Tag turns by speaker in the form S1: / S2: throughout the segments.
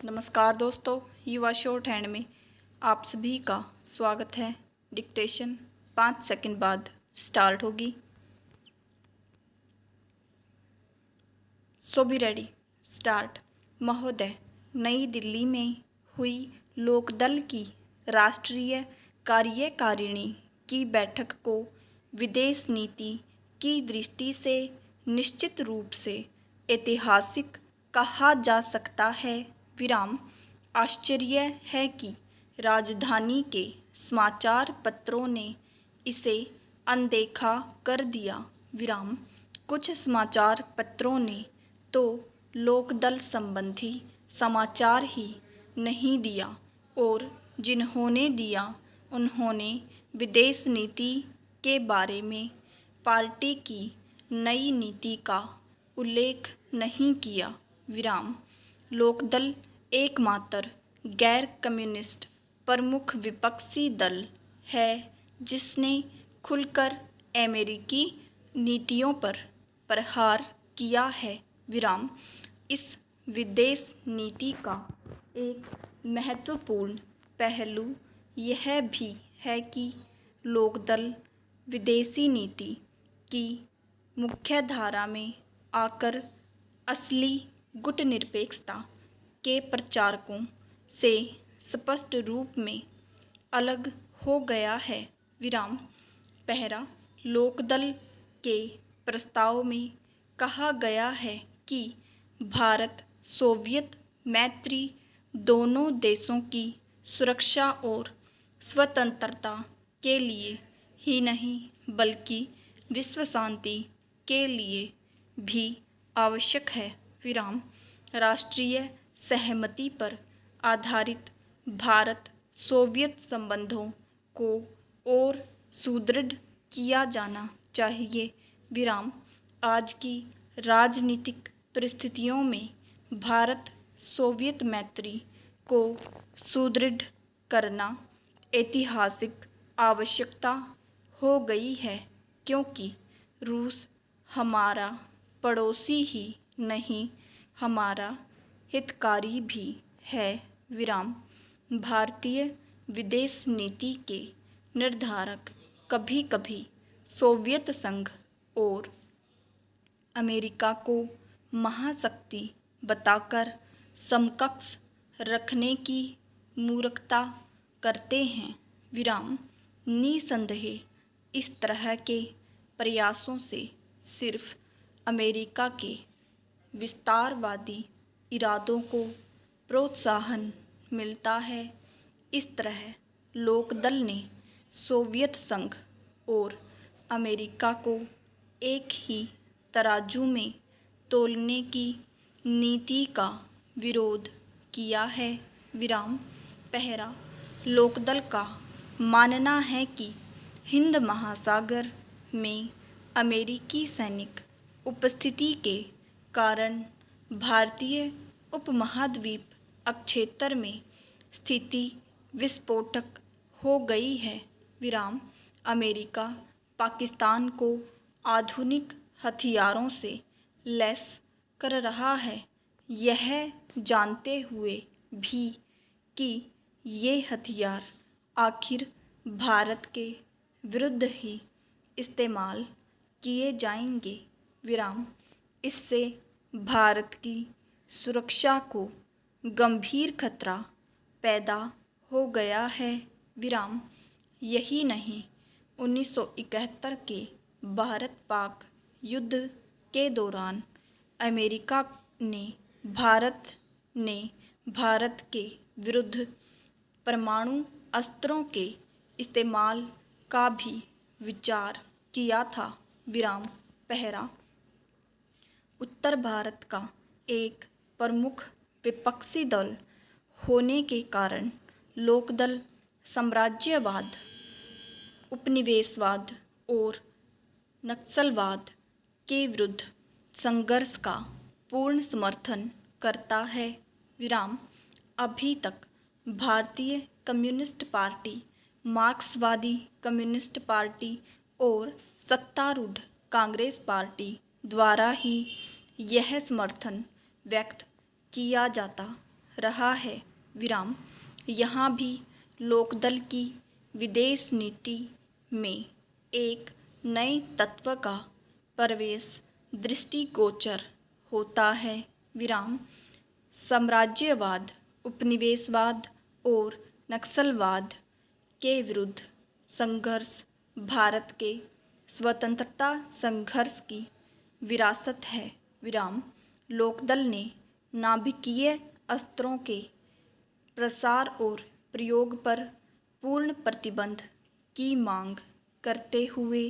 S1: नमस्कार दोस्तों, युवा शॉर्ट हैंड में आप सभी का स्वागत है। डिक्टेशन 5 सेकंड बाद स्टार्ट होगी। सो बी रेडी, स्टार्ट। महोदय, नई दिल्ली में हुई लोकदल की राष्ट्रीय कार्यकारिणी की बैठक को विदेश नीति की दृष्टि से निश्चित रूप से ऐतिहासिक कहा जा सकता है। विराम। आश्चर्य है कि राजधानी के समाचार पत्रों ने इसे अनदेखा कर दिया। विराम। कुछ समाचार पत्रों ने तो लोकदल संबंधी समाचार ही नहीं दिया और जिन्होंने दिया उन्होंने विदेश नीति के बारे में पार्टी की नई नीति का उल्लेख नहीं किया। विराम। लोकदल एकमात्र गैर कम्युनिस्ट प्रमुख विपक्षी दल है जिसने खुलकर अमेरिकी नीतियों पर प्रहार किया है। विराम। इस विदेश नीति का एक महत्वपूर्ण पहलू यह भी है कि लोकदल विदेशी नीति की मुख्यधारा में आकर असली गुटनिरपेक्षता के प्रचारकों से स्पष्ट रूप में अलग हो गया है। विराम। पहला, लोकदल के प्रस्ताव में कहा गया है कि भारत सोवियत मैत्री दोनों देशों की सुरक्षा और स्वतंत्रता के लिए ही नहीं बल्कि विश्व शांति के लिए भी आवश्यक है। विराम। राष्ट्रीय सहमति पर आधारित भारत सोवियत संबंधों को और सुदृढ़ किया जाना चाहिए। विराम। आज की राजनीतिक परिस्थितियों में भारत सोवियत मैत्री को सुदृढ़ करना ऐतिहासिक आवश्यकता हो गई है क्योंकि रूस हमारा पड़ोसी ही नहीं हमारा हितकारी भी है। विराम। भारतीय विदेश नीति के निर्धारक कभी कभी सोवियत संघ और अमेरिका को महाशक्ति बताकर समकक्ष रखने की मूर्खता करते हैं। विराम। निसंदेह इस तरह के प्रयासों से सिर्फ अमेरिका के विस्तारवादी इरादों को प्रोत्साहन मिलता है। इस तरह लोकदल ने सोवियत संघ और अमेरिका को एक ही तराजू में तोलने की नीति का विरोध किया है। विराम। पहला, लोकदल का मानना है कि हिंद महासागर में अमेरिकी सैनिक उपस्थिति के कारण भारतीय उपमहाद्वीप अक्षेत्र में स्थिति विस्फोटक हो गई है। विराम। अमेरिका पाकिस्तान को आधुनिक हथियारों से लैस कर रहा है, यह जानते हुए भी कि ये हथियार आखिर भारत के विरुद्ध ही इस्तेमाल किए जाएंगे। विराम। इससे भारत की सुरक्षा को गंभीर खतरा पैदा हो गया है। विराम। यही नहीं, 1971 के भारत पाक युद्ध के दौरान अमेरिका ने भारत के विरुद्ध परमाणु अस्त्रों के इस्तेमाल का भी विचार किया था। विराम। पहला, उत्तर भारत का एक प्रमुख विपक्षी दल होने के कारण लोकदल साम्राज्यवाद, उपनिवेशवाद और नक्सलवाद के विरुद्ध संघर्ष का पूर्ण समर्थन करता है। विराम। अभी तक भारतीय कम्युनिस्ट पार्टी, मार्क्सवादी कम्युनिस्ट पार्टी और सत्तारूढ़ कांग्रेस पार्टी द्वारा ही यह समर्थन व्यक्त किया जाता रहा है विराम। यहाँ भी लोकदल की विदेश नीति में एक नए तत्व का प्रवेश दृष्टिगोचर होता है विराम। साम्राज्यवाद, उपनिवेशवाद और नक्सलवाद के विरुद्ध संघर्ष भारत के स्वतंत्रता संघर्ष की विरासत है विराम। लोकदल ने नाभिकीय अस्त्रों के प्रसार और प्रयोग पर पूर्ण प्रतिबंध की मांग करते हुए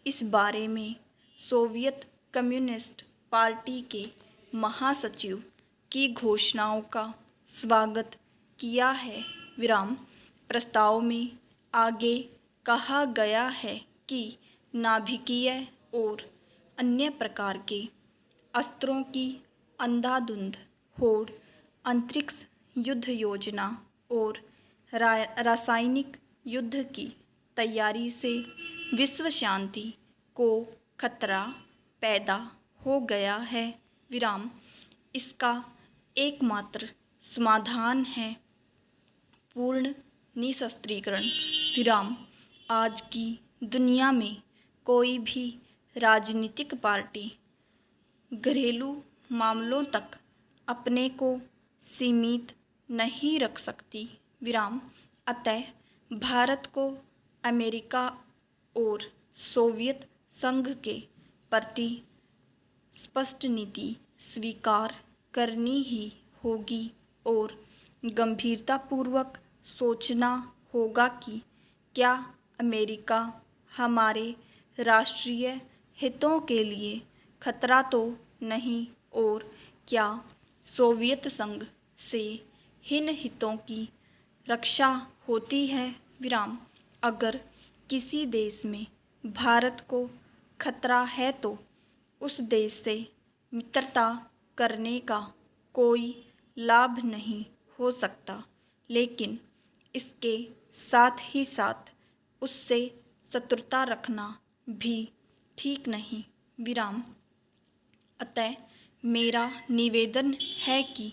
S1: इस बारे में सोवियत कम्युनिस्ट पार्टी के महासचिव की घोषणाओं का स्वागत किया है विराम। प्रस्ताव में आगे कहा गया है कि नाभिकीय और अन्य प्रकार के अस्त्रों की अंधाधुंध होड़, अंतरिक्ष युद्ध योजना और रासायनिक युद्ध की तैयारी से विश्व शांति को खतरा पैदा हो गया है विराम। इसका एकमात्र समाधान है पूर्ण निशस्त्रीकरण विराम। आज की दुनिया में कोई भी राजनीतिक पार्टी घरेलू मामलों तक अपने को सीमित नहीं रख सकती विराम। अतः भारत को अमेरिका और सोवियत संघ के प्रति स्पष्ट नीति स्वीकार करनी ही होगी और गंभीरतापूर्वक सोचना होगा कि क्या अमेरिका हमारे राष्ट्रीय हितों के लिए खतरा तो नहीं और क्या सोवियत संघ से इन हितों की रक्षा होती है विराम। अगर किसी देश में भारत को खतरा है तो उस देश से मित्रता करने का कोई लाभ नहीं हो सकता, लेकिन इसके साथ ही साथ उससे शत्रुता रखना भी ठीक नहीं विराम। अतः मेरा निवेदन है कि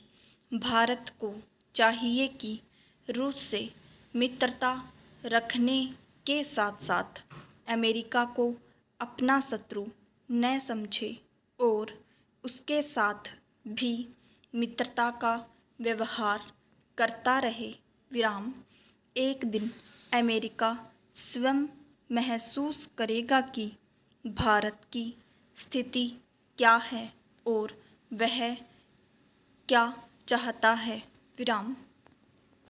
S1: भारत को चाहिए कि रूस से मित्रता रखने के साथ साथ अमेरिका को अपना शत्रु न समझे और उसके साथ भी मित्रता का व्यवहार करता रहे विराम। एक दिन अमेरिका स्वयं महसूस करेगा कि भारत की स्थिति क्या है और वह क्या चाहता है विराम।